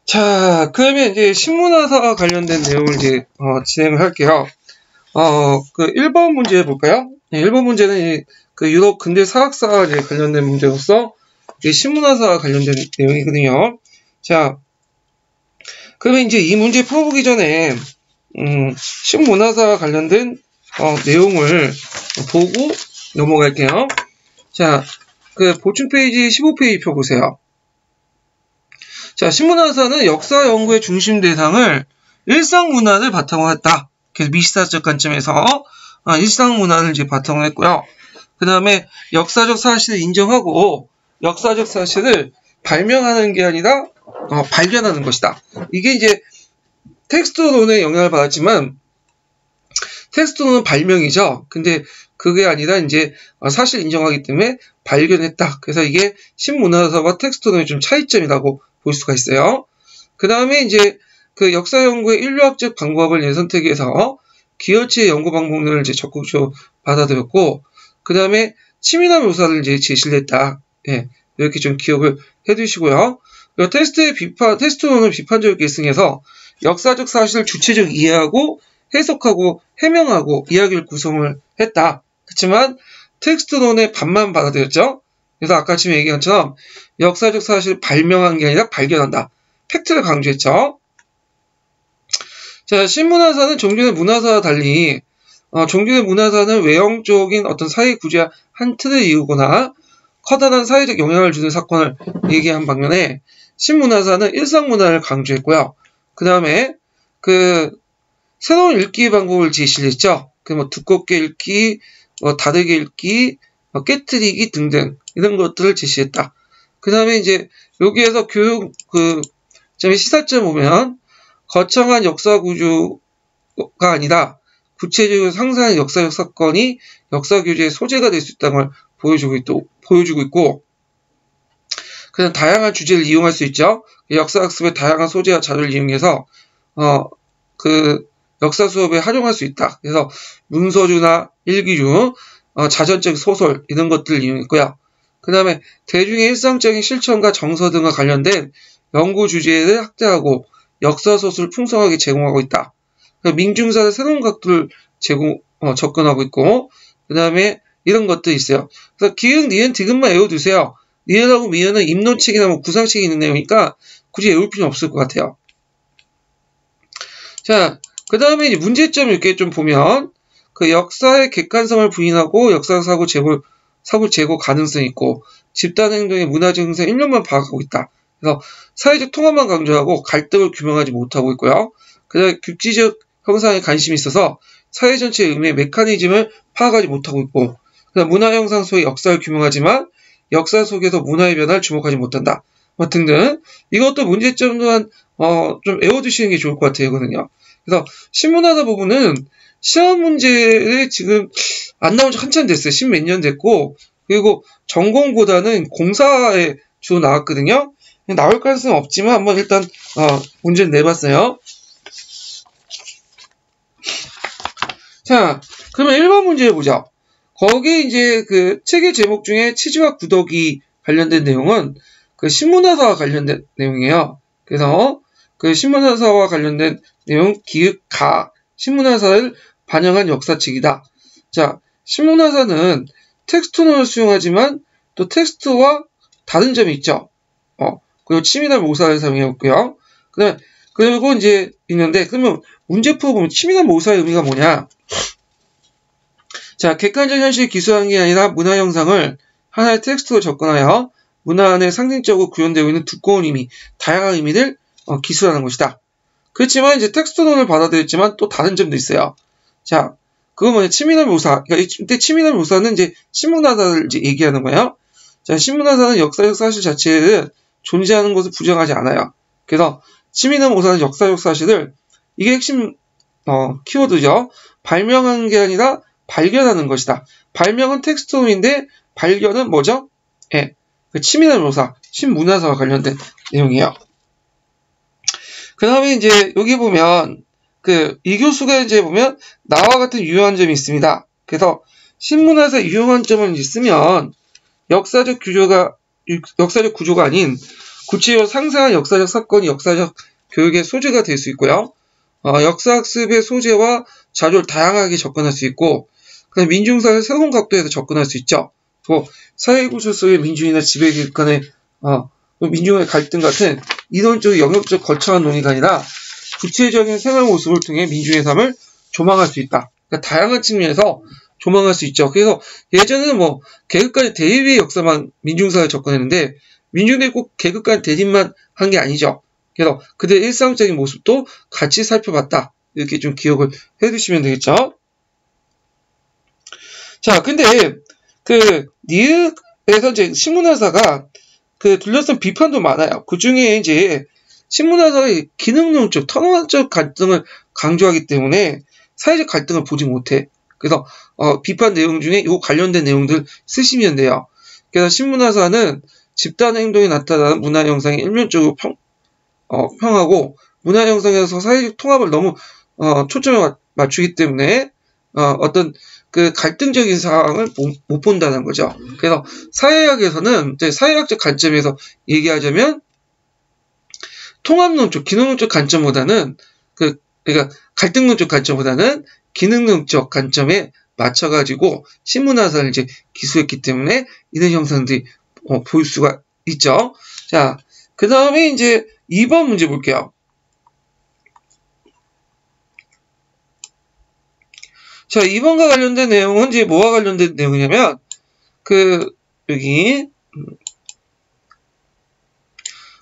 자, 그러면 이제 신문화사와 관련된 내용을 이제 진행을 할게요. 그 1번 문제 볼까요? 네, 1번 문제는 이제 그 유럽 근대 사학사와 이제 관련된 문제로서 신문화사와 관련된 내용이거든요. 자, 그러면 이제 이 문제 풀어보기 전에 신문화사와 관련된 내용을 보고 넘어갈게요. 자, 그 보충 페이지 15페이지 펴보세요. 자, 신문화사는 역사 연구의 중심 대상을 일상문화를 바탕으로 했다. 그래서 미시사적 관점에서 일상문화를 이제 바탕으로 했고요. 그 다음에 역사적 사실을 인정하고 역사적 사실을 발명하는 게 아니라 발견하는 것이다. 이게 이제 텍스트론의 영향을 받았지만 텍스트론은 발명이죠. 근데 그게 아니라 이제 사실 인정하기 때문에 발견했다. 그래서 이게 신문화사와 텍스트론의 좀 차이점이라고 볼 수가 있어요. 그 다음에 이제 그 역사 연구의 인류학적 방법을 선택해서 기여치의 연구 방법론을 이제 적극적으로 받아들였고, 그 다음에 치밀한 묘사를 이제 제시를 했다. 예, 이렇게 좀 기억을 해두시고요. 텍스트론을 비판적 계승해서 역사적 사실을 주체적 이해하고 해석하고 해명하고 이야기를 구성을 했다. 그렇지만 텍스트론의 반만 받아들였죠. 그래서 아까 지금 얘기한 것처럼 역사적 사실을 발명한 게 아니라 발견한다. 팩트를 강조했죠. 자, 신문화사는 종교의 문화사와 달리 종교의 문화사는 외형적인 어떤 사회 구조와 한 틀을 이루거나 커다란 사회적 영향을 주는 사건을 얘기한 반면에 신문화사는 일상문화를 강조했고요. 그 다음에 그 새로운 읽기 방법을 제시를 했죠. 그 뭐 두껍게 읽기, 다르게 읽기, 깨트리기 등등 이런 것들을 제시했다. 그 다음에 이제 여기에서 교육 시사점 보면 거창한 역사 구조가 아니라 구체적으로 상상한 역사적 사건이 역사 교재의 소재가 될 수 있다는 걸 보여주고 있고, 그냥 다양한 주제를 이용할 수 있죠. 역사학습의 다양한 소재와 자료를 이용해서 그 역사 수업에 활용할 수 있다. 그래서 문서주나 일기주, 자전적 소설 이런 것들을 이용했고요. 그 다음에 대중의 일상적인 실천과 정서 등과 관련된 연구 주제를 확대하고 역사 소설을 풍성하게 제공하고 있다. 민중사의 새로운 각도를 접근하고 있고, 그 다음에 이런 것도 있어요. 그래서 기흥, 니은, 디귿만 외워두세요. 니은하고 미은은 입론책이나 뭐 구상책이 있는 내용이니까 굳이 외울 필요는 없을 것 같아요. 자, 그 다음에 이제 문제점 이렇게 좀 보면 그 역사의 객관성을 부인하고 역사사고 재고 가능성이 있고 집단 행동의 문화적 형성 1년만 파악하고 있다. 그래서 사회적 통합만 강조하고 갈등을 규명하지 못하고 있고요. 그 다음에 국지적 형상에 관심이 있어서 사회 전체의 의미의 메커니즘을 파악하지 못하고 있고, 그다음 문화 형상 속의 역사를 규명하지만 역사 속에서 문화의 변화를 주목하지 못한다. 등등. 이것도 문제점 또한 좀 외워두시는 게 좋을 것 같아요. 이거는요. 그래서 신문화사 부분은 시험 문제에 지금 안 나온 지 한참 됐어요. 10몇 년 됐고, 그리고 전공보다는 공사에 주로 나왔거든요. 나올 가능성은 없지만 한번 일단 문제를 내봤어요. 자, 그러면 1번 문제 보자. 거기 이제 그 책의 제목 중에 치즈와 구더기 관련된 내용은 그 신문화사와 관련된 내용이에요. 그래서 그 신문화사와 관련된 내용 기획가 신문화사를 반영한 역사책이다. 자, 신문화사는 텍스트론을 수용하지만 또 텍스트와 다른 점이 있죠. 그리고 치밀한 묘사를 사용해왔고요. 그리고 이제 있는데, 그러면 문제 풀어보면 치밀한 묘사의 의미가 뭐냐? 자, 객관적 현실을 기술하는 게 아니라 문화 형상을 하나의 텍스트로 접근하여 문화 안에 상징적으로 구현되고 있는 두꺼운 의미, 다양한 의미를 기술하는 것이다. 그렇지만 이제 텍스트론을 받아들였지만 또 다른 점도 있어요. 자, 그건 뭐냐? 치밀한 묘사. 그러니까 이때 치밀한 묘사는 이제 신문화사를 이제 얘기하는 거예요. 자, 신문화사는 역사적 사실 자체를 존재하는 것을 부정하지 않아요. 그래서 치밀한 묘사는 역사적 사실을, 이게 핵심 키워드죠. 발명하는 게 아니라 발견하는 것이다. 발명은 텍스트론인데 발견은 뭐죠? 예, 그 치밀한 묘사, 신문화사와 관련된 내용이에요. 그 다음에 이제 여기 보면 이 교수가 이제 보면 나와 같은 유효한 점이 있습니다. 그래서 신문화사 유효한 점을 이제 쓰면 역사적 구조가 아닌 구체적 상세한 역사적 사건이 역사적 교육의 소재가 될 수 있고요. 역사학습의 소재와 자료를 다양하게 접근할 수 있고, 그다음 민중사를 새로운 각도에서 접근할 수 있죠. 또 사회구조 속의 민중이나 지배계급 간의 민중의 갈등 같은 이론적 영역적 거창한 논의가 아니라 구체적인 생활 모습을 통해 민중의 삶을 조망할 수 있다. 그러니까 다양한 측면에서 조망할 수 있죠. 그래서 예전에는 계급 간의 대립의 역사만 민중사를 접근했는데 민중들이 꼭 계급 간 대립만 한 게 아니죠. 그래서 그들의 일상적인 모습도 같이 살펴봤다. 이렇게 좀 기억을 해두시면 되겠죠. 자, 근데 니은에서 이제 신문화사가 둘러싼 비판도 많아요. 그 중에 이제 신문화사의 기능론적, 턴원적 갈등을 강조하기 때문에 사회적 갈등을 보지 못해. 그래서 비판 내용 중에 이 관련된 내용들 쓰시면 돼요. 그래서 신문화사는 집단 행동에 나타나는 문화 형상이 일면적으로 평하고 문화 형상에서 사회적 통합을 너무 초점을 맞추기 때문에 어떤 갈등적인 상황을 못 본다는 거죠. 그래서 사회학에서는 사회학적 관점에서 얘기하자면 통합론적, 기능론적 관점보다는 그러니까 갈등론적 관점보다는 기능론적 관점에 맞춰가지고 신문화사를 이제 기술했기 때문에 이런 형상들이 보일 수가 있죠. 자, 그 다음에 이제 2번 문제 볼게요. 자, 2번과 관련된 내용은 이제 뭐와 관련된 내용이냐면, 여기,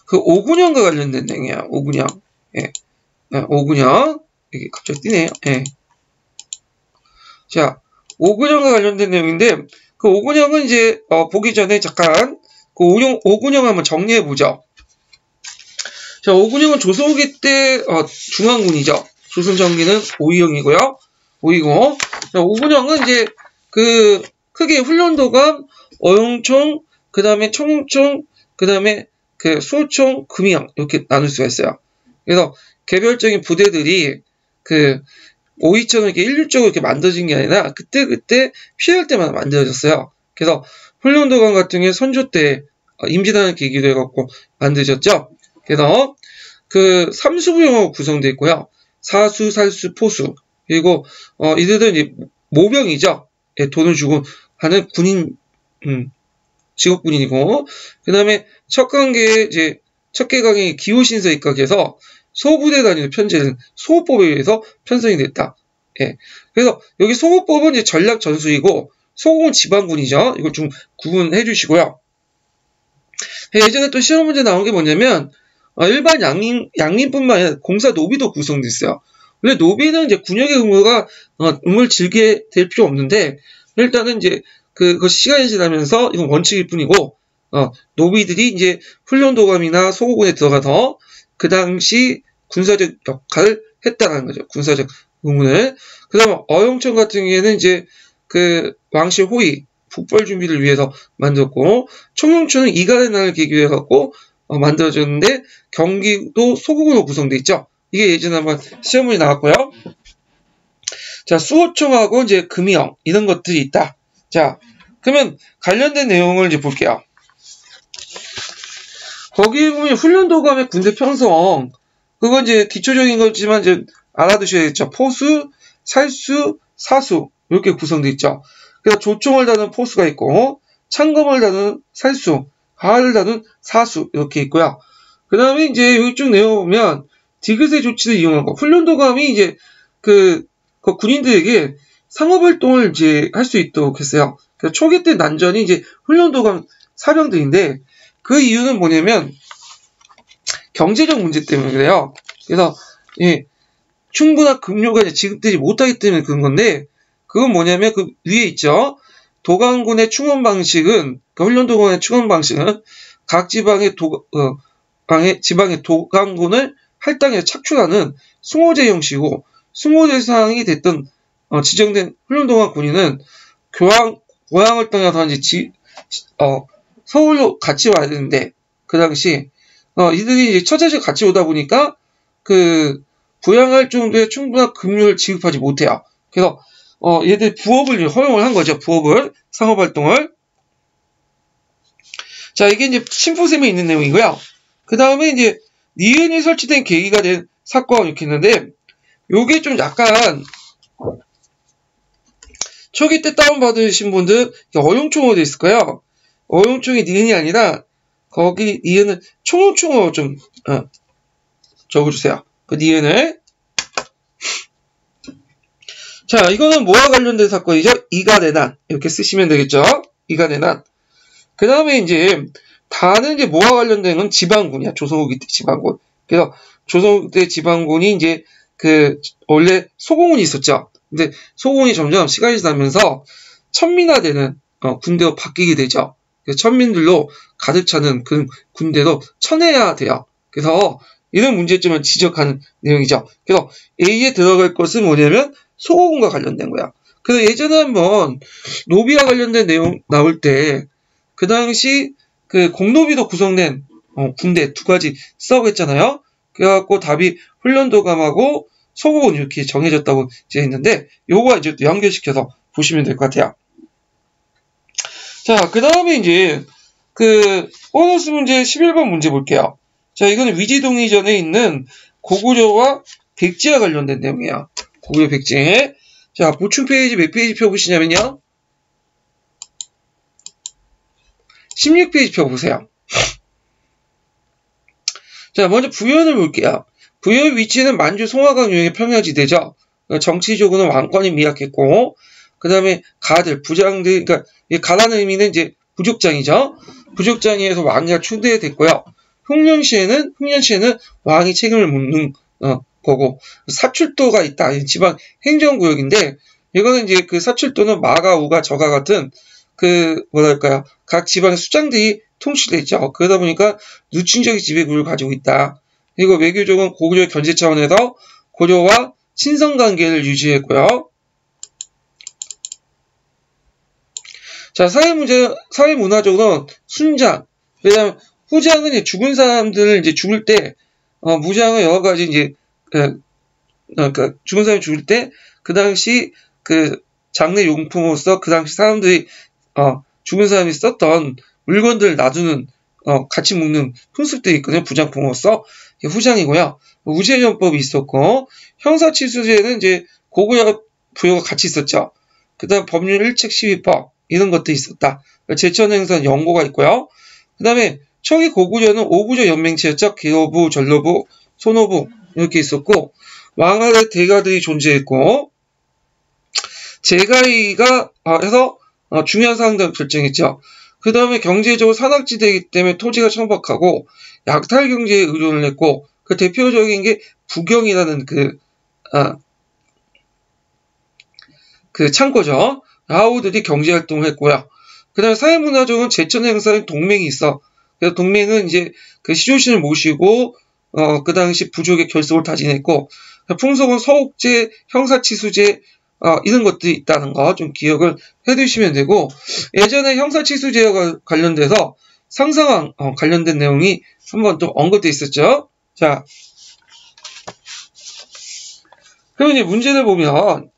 5군형과 관련된 내용이야, 5군형. 예. 5군형. 이게 갑자기 뜨네요. 예. 자, 5군형과 관련된 내용인데, 5군형은 이제, 보기 전에 잠깐, 5군형 한번 정리해보죠. 자, 5군형은 조선후기 때, 중앙군이죠. 조선전기는 5위형이고요. 5위고, 5군형은 이제, 크게 훈련도감, 어용총, 그 다음에 청룡총, 그 다음에 수호총, 금이형, 이렇게 나눌 수가 있어요. 그래서 개별적인 부대들이 5위처럼 이렇게 일률적으로 이렇게 만들어진 게 아니라, 그때 필요할 때마다 만들어졌어요. 그래서 훈련도감 같은 경우에 선조 때, 임진환을 계기로 해갖고 만들어졌죠. 그래서 삼수부형으로 구성되어 있고요. 사수, 살수, 포수. 그리고 이들은 이제 모병이죠. 예, 돈을 주고 하는 군인 직업군인이고, 그 다음에 척계강의 기호신서에 입각해서 소부대 단위로 편제된 소호법에 의해서 편성이 됐다. 예. 그래서 여기 소호법은 이제 전략 전술이고 소공은 지방군이죠. 이걸 좀 구분해 주시고요. 예전에 또 시험 문제 나온 게 뭐냐면 일반 양민뿐만 아니라 공사 노비도 구성됐어요. 원래 노비는 이제 군역의 의무를 즐기게 될 필요 없는데 일단은 이제 그것이 시간이 지나면서 이건 원칙일 뿐이고 노비들이 이제 훈련도감이나 소고군에 들어가서 그 당시 군사적 역할을 했다는 거죠. 군사적 의무를. 그 다음에 어용청 같은 경우에는 이제 왕실 호위 북벌 준비를 위해서 만들었고, 청룡초는 이간의 날을 계기로 해갖고 만들어졌는데 경기도 소국으로 구성되어 있죠. 이게 예전에 한번 시험문이 나왔고요. 자, 수호청하고 이제 금이형 이런 것들이 있다. 자, 그러면 관련된 내용을 이제 볼게요. 거기 보면 훈련도감의 군대 편성, 그건 이제 기초적인 거지만 이제 알아두셔야겠죠. 포수, 살수, 사수 이렇게 구성되어 있죠. 그래서 조총을 다룬 포수가 있고, 창검을 다룬 살수, 가을을 다룬 사수 이렇게 있고요. 그 다음에 이제 여기 쭉 내려보면 디귿의 조치를 이용하고 훈련도감이 이제 그 군인들에게 상업활동을 이제 할 수 있도록 했어요. 그래서 초기 때 난전이 이제 훈련도감 사병들인데 그 이유는 뭐냐면 경제적 문제 때문에 그래요. 그래서 충분한 급료가 이제 지급되지 못하기 때문에 그런 건데 그건 뭐냐면 그 위에 있죠. 도강군의 충원 방식은 훈련도감의 충원 방식은 각 지방의 도강군을 할당에 착출하는 숭호제 형식이고 숭호대상이 됐던 지정된 훈련도감 군인은 고향을 떠나서 이제 서울로 같이 와야 되는데 그 당시 이들이 이제 처자식 같이 오다 보니까 부양할 정도의 충분한 급료를 지급하지 못해요. 그래서 얘들 부업을 허용을 한 거죠. 부업을 상업활동을. 자, 이게 이제 심포샘에 있는 내용이고요. 그 다음에 이제 니은이 설치된 계기가 된 사건 이렇게 있는데, 요게 좀 약간 초기 때 다운받으신 분들 어용총으로 돼 있을 거예요. 어용총이 니은이 아니라 거기 니은은 총총으로 좀 적어주세요. 그 니은을. 자, 이거는 뭐와 관련된 사건이죠? 이가대난 이렇게 쓰시면 되겠죠. 이가대난. 그 다음에 이제 다는 이제 뭐와 관련된 건 지방군이야. 조선후기 때 지방군. 그래서 조선후기 때 지방군이 이제 원래 소공군이 있었죠. 근데 소공군이 점점 시간이 지나면서 천민화되는 군대로 바뀌게 되죠. 그래서 천민들로 가득 차는 그 군대로 천해화돼요. 그래서 이런 문제점을 지적하는 내용이죠. 그래서 A에 들어갈 것은 뭐냐면 소공군과 관련된 거야. 그래서 예전에 한번 노비와 관련된 내용 나올 때 그 당시 그 공노비도 구성된 군대 두 가지 쓰라고 했잖아요. 그래갖고 답이 훈련도감하고 소공군 이렇게 정해졌다고 이제 했는데 요거 이제 또 연결시켜서 보시면 될 것 같아요. 자, 그 다음에 이제 보너스 문제 11번 문제 볼게요. 자, 이거는 위지동의전에 있는 고구려와 백제와 관련된 내용이에요. 고구려 백제. 자, 보충 페이지 몇 페이지 펴보시냐면요. 16페이지 펴보세요. 자, 먼저 부여를 볼게요. 부여의 위치는 만주 송화강 유형의 평야지대죠. 정치적으로는 왕권이 미약했고, 그 다음에 가들, 부장들, 그러니까 가라는 의미는 이제 부족장이죠. 부족장에서 왕위가 추대됐고요. 흉년시에는 왕이 책임을 묻는 거고, 사출도가 있다. 지방 행정구역인데, 이거는 이제 그 사출도는 마가, 우가, 저가 같은 뭐랄까요. 각 지방의 수장들이 통치되어 있죠. 그러다 보니까 누친적인 지배구를 가지고 있다. 그리고 외교적은 고구려 견제 차원에서 고려와 친선관계를 유지했고요. 자, 사회문화적으로는 순장, 왜냐면 후장은 죽은 사람들을 이제 죽을 때, 무장은 여러 가지 이제, 그러니까 죽은 사람이 죽을 때, 그 당시 장례 용품으로서 그 당시 사람들이, 죽은 사람이 썼던 물건들을 놔두는, 같이 묶는 풍습들이 있거든요. 부장품으로서. 후장이고요. 우제전법이 있었고, 형사치수제는 이제 고구려 부여가 같이 있었죠. 그 다음 법률 1책 12법, 이런 것도 있었다. 제천행선 연고가 있고요. 그 다음에 초기 고구려는 5부조 연맹체였죠. 기호부, 전로부, 소노부 이렇게 있었고 왕아래 대가들이 존재했고 제가이가 해서 중요한 사항들을 결정했죠. 그 다음에 경제적으로 산악지대이기 때문에 토지가 천박하고 약탈 경제에 의존을 했고 그 대표적인 게 부경이라는 창고죠. 라우들이 경제활동을 했고요. 그 다음에 사회문화적으로는 제천 행사에 동맹이 있어. 그래서 동맹은 이제 시조신을 모시고, 그 당시 부족의 결속을 다짐했고, 풍속은 서옥제, 형사치수제, 이런 것들이 있다는 거 좀 기억을 해 두시면 되고, 예전에 형사치수제와 관련돼서 상상왕, 관련된 내용이 한번 좀 언급되어 있었죠. 자. 그럼 이제 문제를 보면,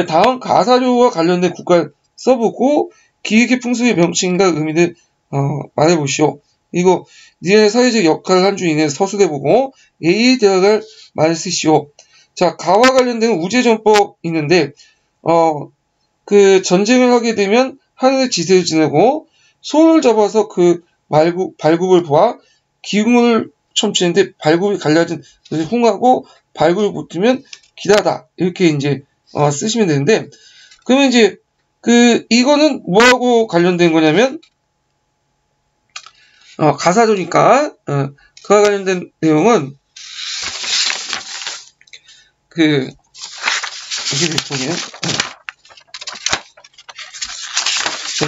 다음 가사료와 관련된 국가를 써보고 기획의 풍습의 명칭과 의미를 말해보시오. 이거 니네 사회적 역할을 한 주 이내에 서술해보고 A에 들어갈 말을 쓰시오. 자, 가와 관련된 우제전법 있는데 전쟁을 하게 되면 하늘에 지세를 지내고 소를 잡아서 발굽을 보아 기운을 첨치는데 발굽이 갈라진 홍하고 발굽을 붙으면 기다다 이렇게 이제 쓰시면 되는데, 그러면 이제, 이거는 뭐하고 관련된 거냐면, 가사조니까, 그와 관련된 내용은, 이게 몇 통이에요?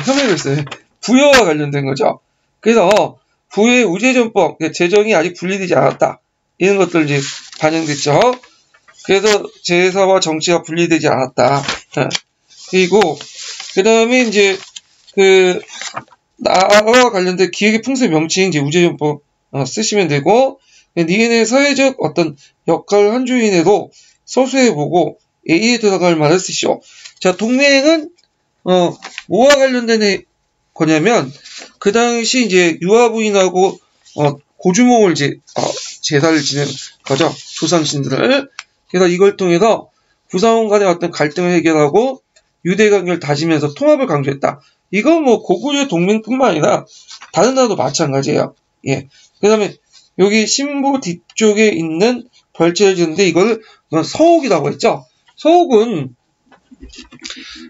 혐의를 써요. 부여와 관련된 거죠. 그래서, 부여의 우제전법, 재정이 아직 분리되지 않았다. 이런 것들 이제 반영됐죠. 그래서 제사와 정치가 분리되지 않았다. 그리고 그 다음에 이제 나라와 관련된 기획의 풍습 명칭 이제 우제전법 쓰시면 되고 니은의 사회적 어떤 역할 한 주 이내로 서술해보고 A에 들어갈 말을 쓰시오. 자, 동맹은 뭐와 관련된 거냐면 그 당시 이제 유아 부인하고 고주몽을 이제 제사를 지낸 거죠. 조상신들을. 그래서 이걸 통해서 부사원 간의 어떤 갈등을 해결하고 유대 관계를 다지면서 통합을 강조했다. 이건 뭐 고구려 동맹뿐만 아니라 다른 나라도 마찬가지예요. 예. 그 다음에 여기 신부 뒤쪽에 있는 벌채를 지는데 이걸 서옥이라고 했죠. 서옥은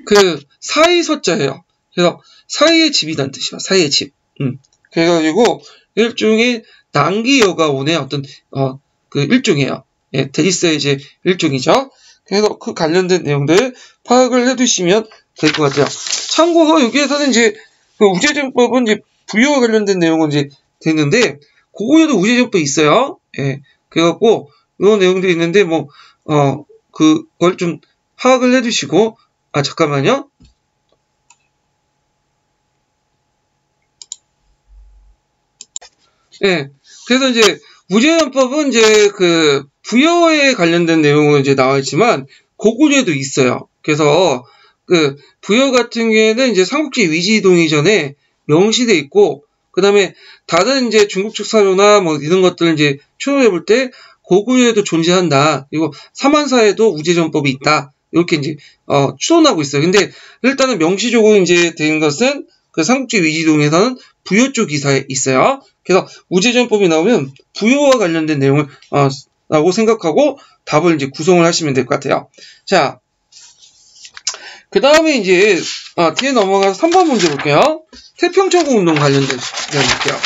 그 사이 서자예요. 그래서 사이의 집이란 뜻이에요. 사이의 집. 그래가지고 일종의 난기 여가원의 어떤 그 일종이에요. 예, 데리스의 이제 일종이죠. 그래서 그 관련된 내용들 파악을 해두시면 될 것 같아요. 참고로 여기에서는 이제 그 우제전법은 이제 부여와 관련된 내용은 이제 됐는데 고구려도 우제전법이 있어요. 예, 그래갖고 이런 내용들이 있는데 뭐 그걸 좀 파악을 해두시고 잠깐만요. 예, 그래서 이제 우제전법은 이제 그 부여에 관련된 내용은 이제 나와 있지만 고구려에도 있어요. 그래서 그 부여 같은 경우에는 이제 삼국지 위지동이 전에 명시돼 있고 그 다음에 다른 이제 중국 측 사료나 뭐 이런 것들을 이제 추론해 볼 때 고구려에도 존재한다. 그리고 사만사에도 우제전법이 있다. 이렇게 이제 추론하고 있어요. 근데 일단은 명시적으로 이제 된 것은 그 삼국지 위지동에서는 부여 쪽 기사에 있어요. 그래서 우제전법이 나오면 부여와 관련된 내용을 라고 생각하고 답을 이제 구성을 하시면 될 것 같아요. 자, 그 다음에 이제 뒤에 넘어가서 3번 문제 볼게요. 태평천국 운동 관련된 내용 볼게요.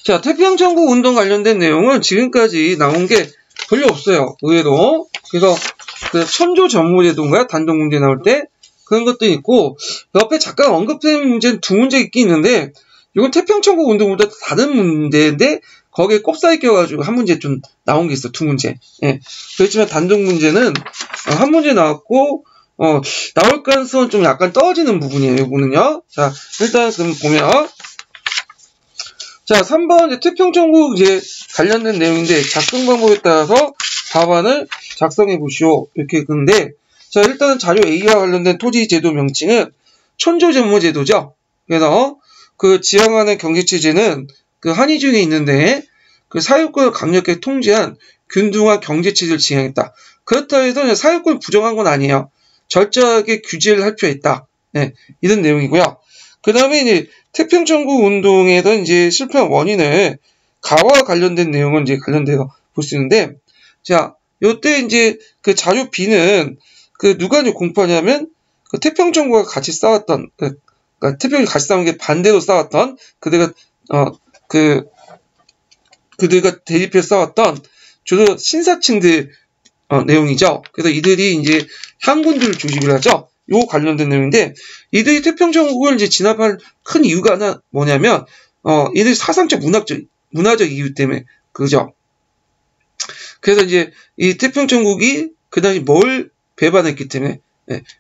자, 태평천국 운동 관련된 내용은 지금까지 나온 게 별로 없어요. 의외로. 그래서 그 천조전무제도인가요? 단독 문제 나올 때 그런 것도 있고 옆에 잠깐 언급된 문제는 두 문제 있긴 있는데 이건 태평천국 운동보다 다른 문제인데 거기에 꼽사이 껴가지고 한 문제 좀 나온 게 있어. 두 문제. 예. 그렇지만 단독 문제는 한 문제 나왔고 나올 가능성은 좀 약간 떨어지는 부분이에요. 이거는요. 자, 일단 그럼 보면 자, 3번 이제 태평천국 이제 관련된 내용인데 작성 방법에 따라서 답안을 작성해 보시오. 이렇게 근데 자, 일단은 자료 A와 관련된 토지 제도 명칭은 천조전무제도죠. 그래서 그 지향하는 경제체제는 그 한의중에 있는데 그 사유권을 강력하게 통제한 균등한 경제체제를 지향했다. 그렇다고 해서 사유권을 부정한 건 아니에요. 철저하게 규제를 할 필요가 있다. 네, 이런 내용이고요. 그 다음에 이제 태평천국 운동에서 이제 실패한 원인을 가와 관련된 내용은 이제 관련돼서 볼 수 있는데, 자, 요때 이제 그 자료 B는 그 누가 이제 공포하냐면 그 태평천국과 같이 싸웠던 그러니까 태평이 같이 싸운 게 반대로 싸웠던 그들과 대립해 싸웠던 주로 신사층들 내용이죠. 그래서 이들이 이제 향군들을 조직을 하죠. 요 관련된 내용인데 이들이 태평천국을 이제 진압할 큰 이유가 하나 뭐냐면 이들 사상적 문화적 이유 때문에 그죠. 그래서 이제 이 태평천국이 그 당시 뭘 배반했기 때문에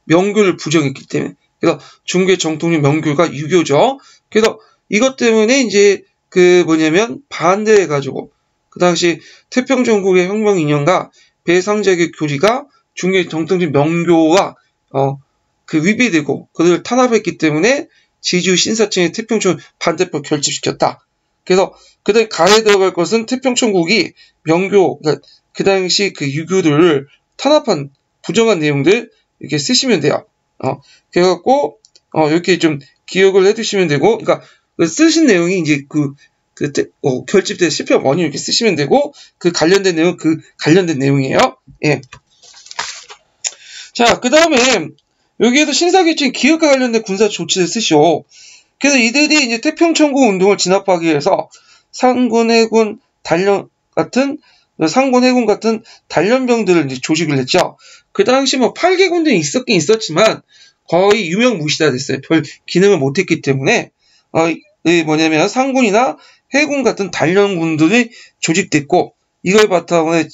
명교를 부정했기 때문에 그래서 중국의 정통인 명교가 유교죠. 그래서 이것 때문에 이제 그 뭐냐면 반대해가지고 그 당시 태평천국의 혁명 인연과 배상적의 교리가 중국의 정통인 명교와 그 위배되고 그들을 탄압했기 때문에 지주 신사층의 태평천국 반대표 결집시켰다. 그래서 그다음에 가에 들어갈 것은 태평천국이 명교 그러니까 그 당시 그 유교들을 탄압한 부정한 내용들 이렇게 쓰시면 돼요. 그래갖고 이렇게 좀 기억을 해두시면 되고, 그러니까 쓰신 내용이 이제 결집된 실패 원인 이렇게 쓰시면 되고 그 관련된 내용 관련된 내용이에요. 예. 자, 그 다음에 여기에도 신사계층 기업과 관련된 군사 조치를 쓰시오. 그래서 이들이 이제 태평천국 운동을 진압하기 위해서 상군, 해군 같은 단련병들을 이제 조직을 했죠. 그 당시 뭐 8개군도 있었긴 있었지만 거의 유명무실화 됐어요. 별 기능을 못했기 때문에 뭐냐면 상군이나 해군 같은 단련군들이 조직됐고 이걸 바탕으로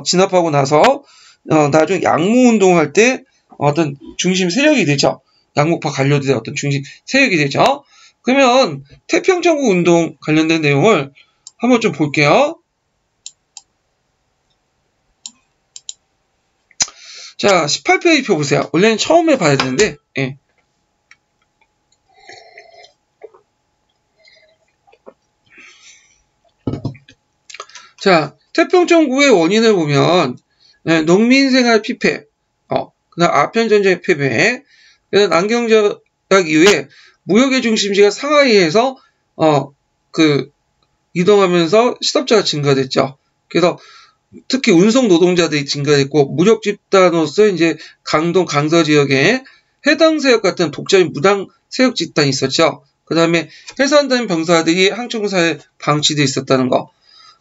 진압하고 나서 나중에 양무운동을 할 때 어떤 중심 세력이 되죠. 양목파 관료들의 어떤 중심 세력이 되죠. 그러면 태평천국 운동 관련된 내용을 한번 좀 볼게요. 자, 18페이지 표 보세요. 원래는 처음에 봐야 되는데, 예. 자, 태평천국의 원인을 보면 농민생활 피폐, 그다음 아편전쟁 패배, 그다음 안경제약 이후에 무역의 중심지가 상하이에서 이동하면서 실업자가 증가됐죠. 그래서 특히 운송 노동자들이 증가됐고 무력 집단으로서 이제 강동 강서 지역에 해당 세력 같은 독자인 무당 세력 집단이 있었죠. 그 다음에 해산된 병사들이 항청사에 방치되어 있었다는 거.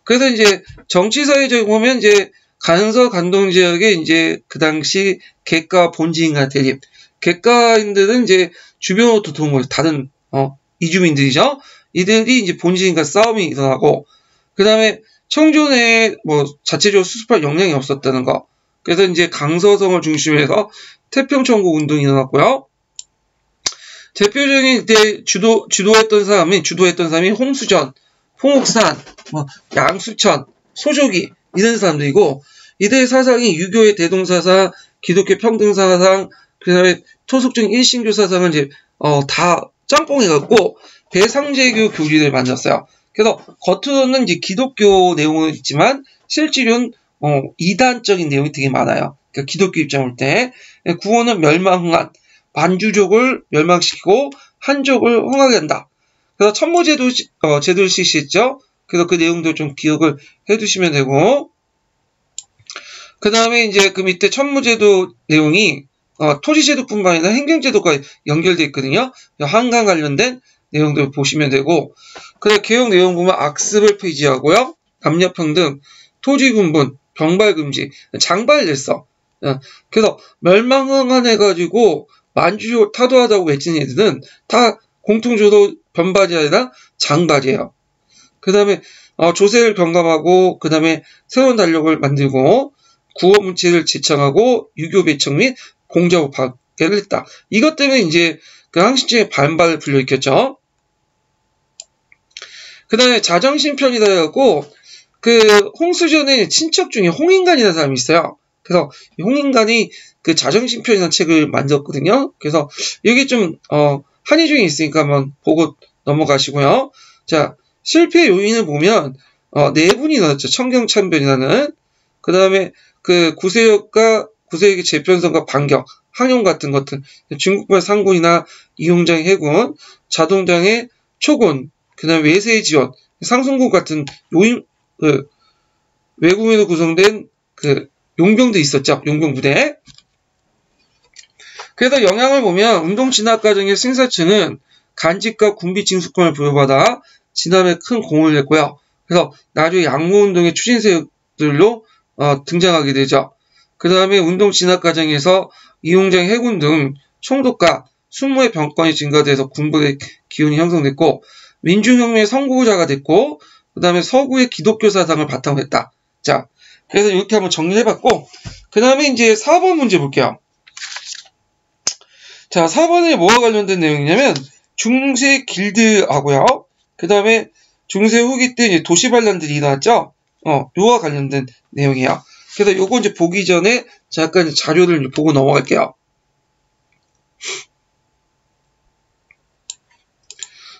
그래서 이제 정치사회적으로 보면 이제 간서 간동 지역에 이제 그 당시 객가 본지인과 대립. 객가인들은 이제 주변으로 도통을 다른 이주민들이죠. 이들이 이제 본지인과 싸움이 일어나고, 그 다음에 청조내에 자체적으로 수습할 역량이 없었다는 거. 그래서 이제 강서성을 중심으로 해서 태평천국 운동이 일어났고요. 대표적인 이때 주도했던 사람이 홍수전, 홍옥산, 양수천, 소조기 이런 사람들이고, 이들의 사상이 유교의 대동사상, 기독교 평등사상, 그 다음에 토속적인 일신교 사상을 이제 다 짬뽕해갖고 대상제교 교리를 만들었어요. 그래서 겉으로는 이제 기독교 내용은 있지만 실제로는 이단적인 내용이 되게 많아요. 그러니까 기독교 입장을 볼 때 구원은 멸망한 만주족을 멸망시키고 한족을 흥하게 한다. 그래서 천모제도 제도를 실시했죠. 그래서 그 내용도 좀 기억을 해두시면 되고, 그 다음에 이제 그 밑에 천무제도 내용이 토지제도뿐만 아니라 행정제도가 연결되어 있거든요. 한강 관련된 내용들 보시면 되고, 그다음 개혁 내용 보면 악습을 폐지하고요, 남녀평등, 토지군분, 병발금지, 장발을 냈어. 그래서 멸망흥한 해가지고 만주족 타도하다고 외친 애들은 다 공통적으로 변발이 아니라 장발이에요. 그 다음에 조세를 경감하고, 그 다음에 새로운 달력을 만들고, 구호문체를 제창하고, 유교 배청 및 공자법 파괴를 했다. 이것 때문에 이제 그 항신증의 반발을 불러일으켰죠. 그 다음에 자정신편이다 해갖고, 그 홍수전에 친척 중에 홍인간이라는 사람이 있어요. 그래서 홍인간이 그 자정신편이라는 책을 만들었거든요. 그래서 이게 좀 한의 중에 있으니까 한번 보고 넘어가시고요. 자, 실패 요인을 보면 네 분이 나왔죠. 청경참변이라는. 그 다음에 그 구세력의 재편성과 반격, 항용 같은 것들, 중국발 상군이나 이용장의 해군, 자동장의 초군, 그 다음에 외세의 지원, 상승국 같은 외국인으로 구성된 그 용병도 있었죠. 용병 부대. 그래서 영향을 보면 운동 진압 과정의 생사층은 간직과 군비 징수권을 부여받아 진압에 큰 공을 냈고요. 그래서 나중에 양모운동의 추진 세력들로 등장하게 되죠. 그 다음에 운동 진압 과정에서 이용장 해군 등 총독과 순무의 병권이 증가돼서 군부의 기운이 형성됐고, 민중혁명의 선구자가 됐고, 그 다음에 서구의 기독교 사상을 바탕으로 했다. 자, 그래서 이렇게 한번 정리해봤고, 그 다음에 이제 4번 문제 볼게요. 자, 4번에 뭐와 관련된 내용이냐면, 중세 길드하고요, 그 다음에 중세 후기 때 이제 도시 반란들이 일어났죠? 요와 관련된 내용이에요. 그래서 요거 이제 보기 전에 잠깐 자료를 보고 넘어갈게요.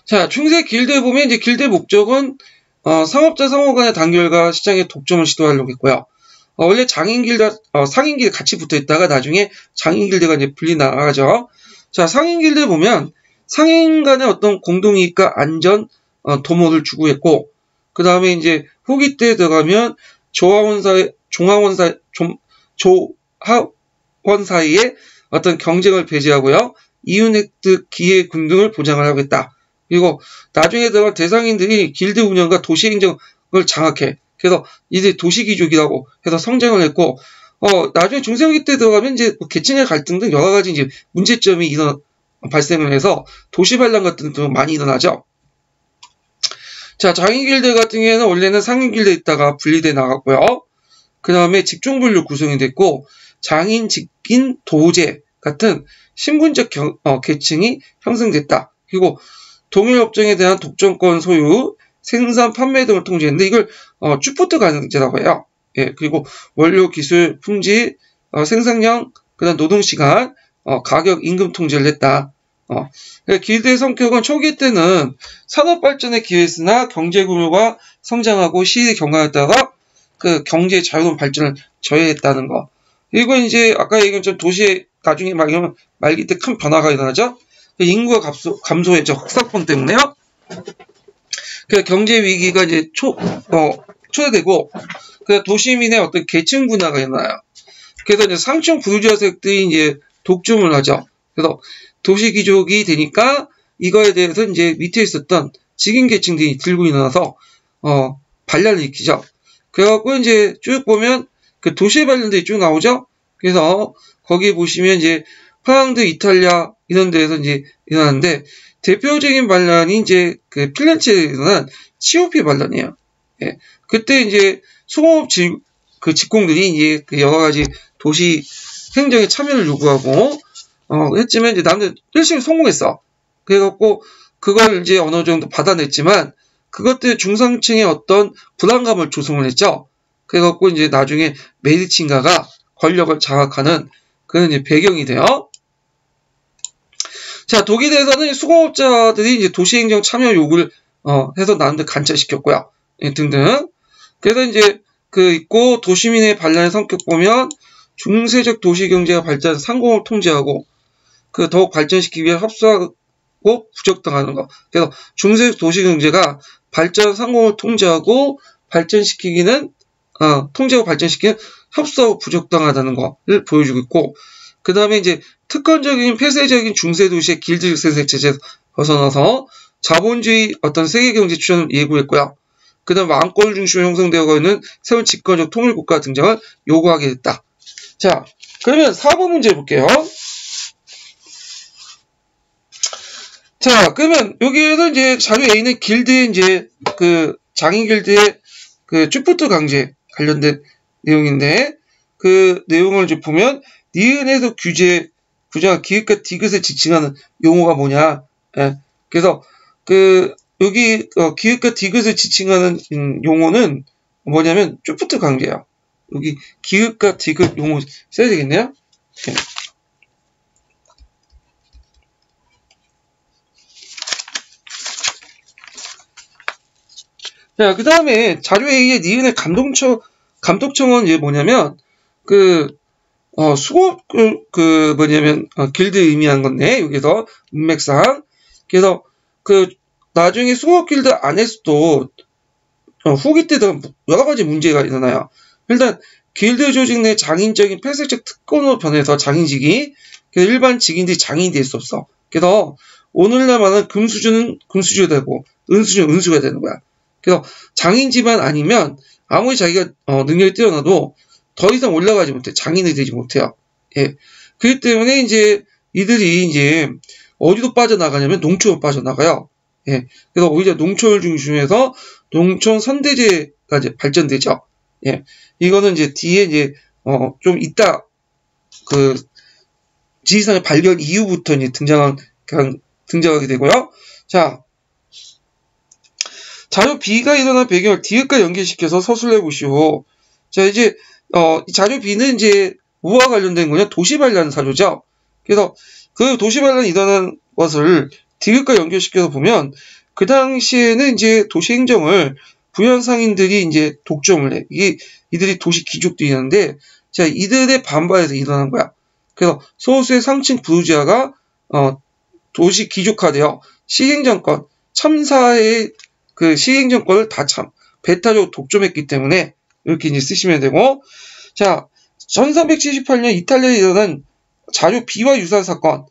자, 중세 길드에 보면 이제 길드의 목적은 상업자 상호 간의 단결과 시장의 독점을 시도하려고 했고요. 원래 장인길드, 상인길드 같이 붙어 있다가 나중에 장인길드가 이제 분리 나가죠. 자, 상인길드에 보면 상인 간의 어떤 공동이익과 안전, 도모를 추구했고, 그 다음에 이제 후기 때 들어가면 조하원 사이에 어떤 경쟁을 배제하고요, 이윤 획득, 기회 균등을 보장을 하겠다. 그리고 나중에 들어간 대상인들이 길드 운영과 도시 행정을 장악해. 그래서 이제 도시귀족이라고 해서 성장을 했고, 나중에 중세후기 때 들어가면 이제 계층의 갈등 등 여러 가지 이제 문제점이 발생을 해서 도시 반란 같은 것도 많이 일어나죠. 자, 장인길드 같은 경우에는 원래는 상인길드에 있다가 분리돼 나갔고요. 그 다음에 직종분류 구성이 됐고, 장인, 직인, 도제 같은 신분적 계층이 형성됐다. 그리고 동일업종에 대한 독점권 소유, 생산, 판매 등을 통제했는데 이걸 주포트 가능제라고 해요. 예, 그리고 원료, 기술, 품질, 생산량, 그다음 노동시간, 가격, 임금 통제를 했다. 길드의 성격은 초기 때는 산업 발전에 기여했으나 경제 규모가 성장하고 시의 경과였다가 그 경제의 자유로운 발전을 저해했다는 거. 이건 이제 아까 얘기한 좀 도시에 나중에 말기 때 큰 변화가 일어나죠. 인구가 감소했죠. 흑사폰 때문에요. 그 경제 위기가 이제 초래되고 그 도시민의 어떤 계층 분화가 일어나요. 그래서 이제 상층 부르주아 세력들이 이제 독점을 하죠. 그래서 도시 귀족이 되니까 이거에 대해서 이제 밑에 있었던 직인 계층들이 들고 일어나서 반란을 일으키죠. 그래갖고 이제 쭉 보면 그 도시의 반란들이 쭉 나오죠. 그래서 거기 보시면 이제 프랑스, 이탈리아 이런 데에서 이제 일어나는데 대표적인 반란이 이제 그 필렌체에 일어난 치오피 반란이에요. 예. 그때 이제 소공업 직공들이 이제 그 여러 가지 도시 행정에 참여를 요구하고 했지만 이제 남들 열심히 성공했어. 그래갖고 그걸 이제 어느 정도 받아냈지만 그것들 중상층의 어떤 불안감을 조성을 했죠. 그래갖고 이제 나중에 메디치인가가 권력을 장악하는 그런 이제 배경이 돼요. 자, 독일에서는 수공업자들이 이제 도시행정 참여 요구를 해서 나름대로 관철시켰고요. 예, 등등. 그래서 이제 있고 도시민의 반란의 성격 보면 중세적 도시경제가 발전해서 상공을 통제하고 더욱 발전시키기 위해 협소하고 부적당하는 거. 그래서 중세적 도시경제가 발전 상공을 통제하고 발전시키기는 통제하고 발전시키는 협소하고 부적당하다는 것을 보여주고 있고, 그 다음에 이제 특권적인 폐쇄적인 중세도시의 길드 생태체제에서 벗어나서 자본주의 어떤 세계경제 추진을 예고했고요. 그 다음 왕권 중심으로 형성되어 있는 새로운 집권적 통일국가 등장을 요구하게 됐다. 자, 그러면 4번 문제 볼게요. 자, 그러면 여기에서 이제 자료 A는 길드의 이제 장인 길드의 쭈푸트 강제 관련된 내용인데, 그 내용을 이제 보면 니은에서 규제가 기획과 디귿을 지칭하는 용어가 뭐냐. 예. 그래서 여기 기획과 디귿을 지칭하는 용어는 뭐냐면 쭈푸트 강제야. 여기 기획과 디귿 용어 써야 되겠네요. 예. 자, 그 다음에 자료 A의 니은의 감독청은 이제 뭐냐면, 길드 의미한 건데, 여기서, 문맥상. 그래서, 나중에 수공업 길드 안에서도, 후기 때도 여러 가지 문제가 일어나요. 일단, 길드 조직 내 장인적인 폐쇄적 특권으로 변해서 장인직이, 일반 직인들이 장인이 될 수 없어. 그래서, 오늘날 말하는 금수저는 금수저가 되고, 은수저는 은수가 되는 거야. 그래서 장인 집안 아니면 아무리 자기가 능력이 뛰어나도 더 이상 올라가지 못해. 장인이 되지 못해요. 예. 그렇기 때문에 이제 이들이 이제 어디로 빠져나가냐면 농촌으로 빠져나가요. 예. 그래서 오히려 농촌을 중심해서 농촌 선대제가 이제 발전되죠. 예. 이거는 이제 뒤에 이제 좀 이따 지리산의 발견 이후부터 이제 등장하게 되고요. 자. 자료 B가 일어난 배경을 디귿과 연계시켜서 서술해 보시오. 자, 이제, 자료 B는 이제, 뭐와 관련된 거냐? 도시반란 사료죠. 그래서, 도시반란이 일어난 것을 디귿과 연결시켜서 보면, 그 당시에는 이제 도시행정을 부연 상인들이 이제 독점을 해. 이들이 도시 귀족들이었는데, 자, 이들의 반발에서 일어난 거야. 그래서, 소수의 상층 부르주아가, 도시 귀족화되어 시행정권, 첨사의 시행정권을 다 배타적으로 독점했기 때문에 이렇게 이제 쓰시면 되고, 자, 1378년 이탈리아에 일어난 자료 B와 유사한 사건,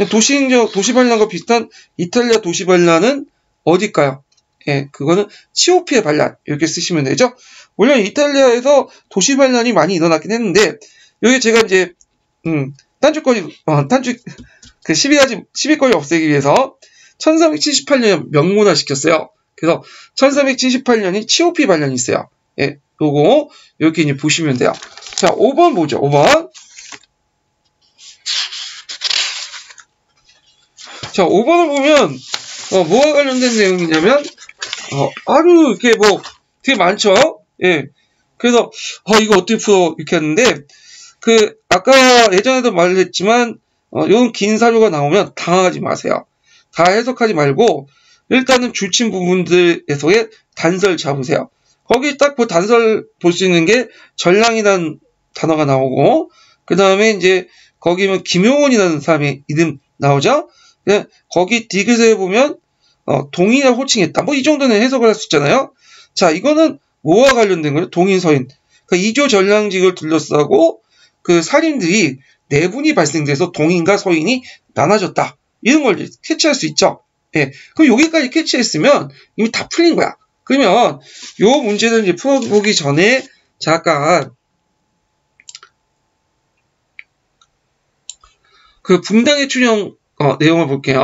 도시반란과 비슷한 이탈리아 도시반란은 어딜까요? 예, 그거는 치오피의 반란 이렇게 쓰시면 되죠. 물론 이탈리아에서 도시반란이 많이 일어났긴 했는데 여기 제가 이제 그 시비거리 없애기 위해서 1378년 명문화 시켰어요. 그래서 1378년이 치오피 반란이 있어요. 예, 요거 이렇게 이제 보시면 돼요. 자, 5번 보죠. 5번. 자, 5번을 보면 뭐와 관련된 내용이냐면 아주 이렇게 되게 많죠. 예. 그래서 이거 어떻게 풀어 이렇게 했는데 아까 예전에도 말을 했지만 이런 긴 사료가 나오면 당황하지 마세요. 다 해석하지 말고 일단은 줄친 부분들에서의 단서를 잡으세요. 거기 딱 그 단서를 볼 수 있는 게 전량이라는 단어가 나오고, 그 다음에 이제 거기면 김용원이라는 사람의 이름 나오죠? 거기 디귿에 보면 동인을 호칭했다. 뭐 이 정도는 해석을 할 수 있잖아요. 자, 이거는 뭐와 관련된 거예요? 동인 서인. 그러니까 이조 전량직을 둘러싸고 그 살인들이 내분이 발생돼서 동인과 서인이 나눠졌다. 이런 걸 캐치할 수 있죠. 예. 그럼 여기까지 캐치했으면 이미 다 풀린 거야. 그러면 요 문제를 이제 풀어보기 전에 잠깐 그 붕당의 추정 내용을 볼게요.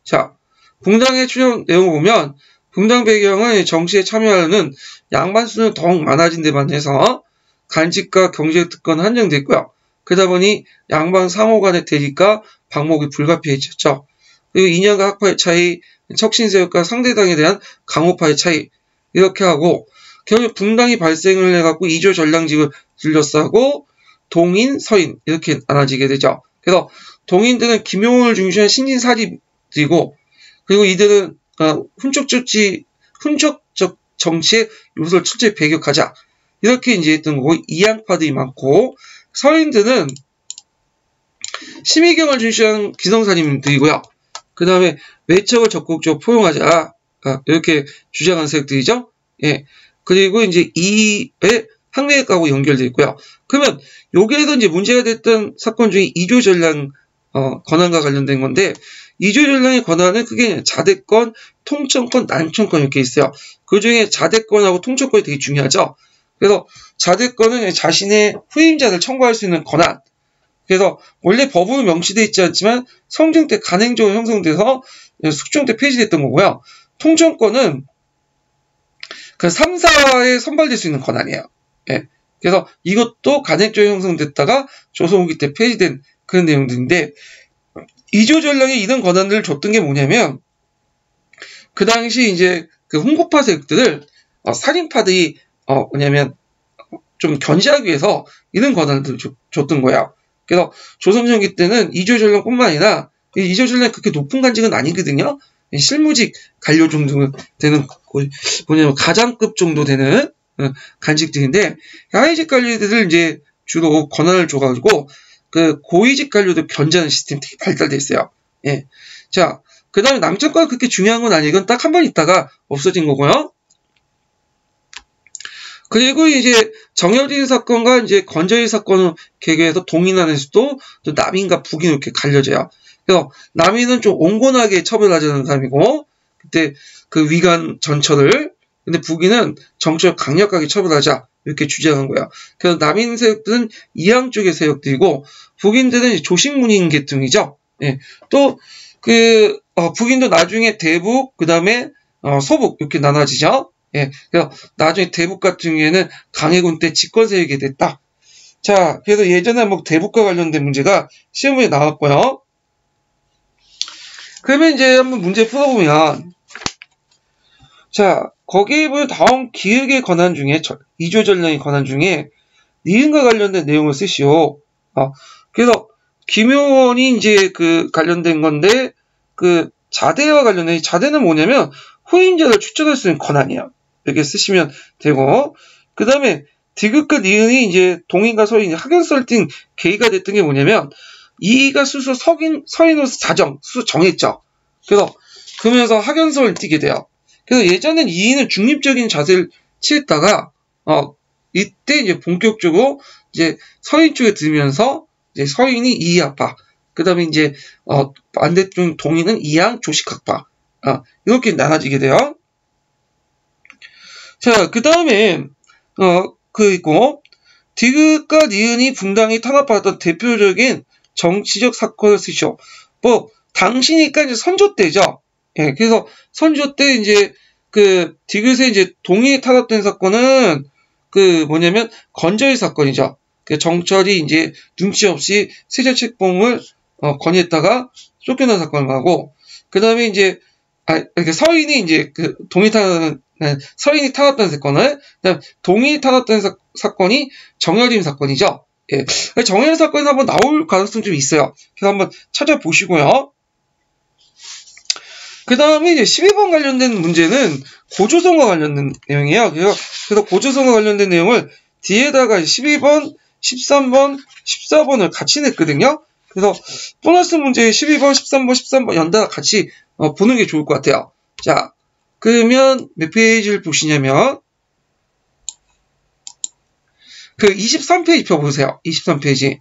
자, 붕당의 추정 내용을 보면 붕당 배경은 정치에 참여하는 양반수는 더욱 많아진 데 반해서 간직과 경제 특권은 한정됐고요. 그러다 보니 양반 상호 간의 대립과 방목이 불가피해졌죠. 그리고 인연과 학파의 차이, 척신세력과 상대당에 대한 강호파의 차이, 이렇게 하고 결국 붕당이 발생을 해갖고 이조 전량직을 둘러싸고 동인, 서인 이렇게 나눠지게 되죠. 그래서 동인들은 김용원을 중심한 신진사립이고, 그리고 이들은 훈적적 정치의 요소를 철저히 배격하자 이렇게 이제 했던 거고, 이양파들이 많고, 서인들은 심의경을 중시한 기성사님들이고요. 그 다음에 외척을 적극적으로 포용하자 이렇게 주장하는 세력들이죠. 예. 그리고 이제 이의 항매학하고 연결되어 있고요. 그러면 여기에서 이제 문제가 됐던 사건 중에 이조 전량 권한과 관련된 건데, 이조 전량의 권한은 그게 자대권, 통천권, 난청권 이렇게 있어요. 그 중에 자대권하고 통천권이 되게 중요하죠. 그래서 자대권은 자신의 후임자를 청구할 수 있는 권한. 그래서 원래 법으로 명시되어 있지 않지만 성종 때 간행적으로 형성돼서 숙종 때 폐지됐던 거고요. 통천권은 그 3사에 선발될 수 있는 권한이에요. 예. 그래서 이것도 간행적으로 형성됐다가 조선 후기 때 폐지된 그런 내용들인데, 이조 전량이 이런 권한들을 줬던 게 뭐냐면, 그 당시 이제 그 홍고파 세력들을 살인파들이 뭐냐면 좀 견제하기 위해서 이런 권한들을 줬던 거예요. 그래서 조선전기 때는 이조 전량뿐만 아니라, 이조 전량이 그렇게 높은 간직은 아니거든요. 실무직 관료 정도 되는, 뭐냐면 가장급 정도 되는 간직들인데, 하위직 관료들을 이제 주로 권한을 줘가지고 그 고위직 관료들 견제하는 시스템이 되게 발달돼 있어요. 예. 자, 그 다음에 남천과가 그렇게 중요한 건 아니건 딱 한 번 있다가 없어진 거고요. 그리고 이제 정여진 사건과 이제 건저희 사건을 계기해서 동인안의 수도 또 남인과 북인 이렇게 갈려져요. 그래서 남인은 좀 온건하게 처벌하자는 사람이고, 그때 그 위관 전처를, 근데 북인은 정치를 강력하게 처벌하자 이렇게 주장한 거야. 그래서 남인 세력들은 이양 쪽의 세력들이고, 북인들은 조식문인 계통이죠. 예. 또 북인도 나중에 대북, 그 다음에 서북 이렇게 나눠지죠. 예. 그래서 나중에 대북 같은 경우에는 강해군 때 집권 세력이 됐다. 자, 그래서 예전에 뭐 대북과 관련된 문제가 시험에 나왔고요. 그러면 이제 한번 문제 풀어보면, 자, 거기에 보면 다음 기획의 권한 중에, 이조 전량의 권한 중에 니은과 관련된 내용을 쓰시오. 그래서 김용원이 이제 그 관련된 건데, 그 자대와 관련된, 자대는 뭐냐면 후임자를 추천할 수 있는 권한이에요. 이렇게 쓰시면 되고, 그 다음에 디귿과 니은이 이제 동인과 서인, 학연설팅 계기가 됐던 게 뭐냐면, 이가 스스로 서인으로서 스스로 정했죠. 그래서 그러면서 학연설을 띠게 돼요. 그래서 예전엔 이인은 중립적인 자세를 취했다가 이때 이제 본격적으로 이제 서인 쪽에 들면서 이제 서인이 이이학파, 그 다음에 이제 반대쪽 동인은 이양 조식학파, 이렇게 나눠지게 돼요. 자, 그 다음에 있고, 디귿과 니은이 분당이 탄압받았던 대표적인 정치적 사건을 쓰시오. 뭐 당시니까 이제 선조 때죠. 예, 그래서 선조 때 이제 그 디귿에 이제 동인이 탄압된 사건은 그 뭐냐면 건저희 사건이죠. 그 정철이 이제 눈치 없이 세자 책봉을 건의했다가 쫓겨난 사건을 하고, 그 다음에 이제 이렇게 서인이 이제 그 서인이 탄압된 사건을, 그다음 동인이 탄압된 사건이 정여림 사건이죠. 예. 정해열 사건에서 한번 나올 가능성이 좀 있어요. 그래서 한번 찾아보시고요. 그 다음에 이제 12번 관련된 문제는 고조선과 관련된 내용이에요. 그래서 고조선과 관련된 내용을 뒤에다가 12번, 13번, 14번을 같이 냈거든요. 그래서 보너스 문제 12번, 13번 연달아 같이 보는 게 좋을 것 같아요. 자, 그러면 몇 페이지를 보시냐면 그 23페이지 펴보세요. 23페이지.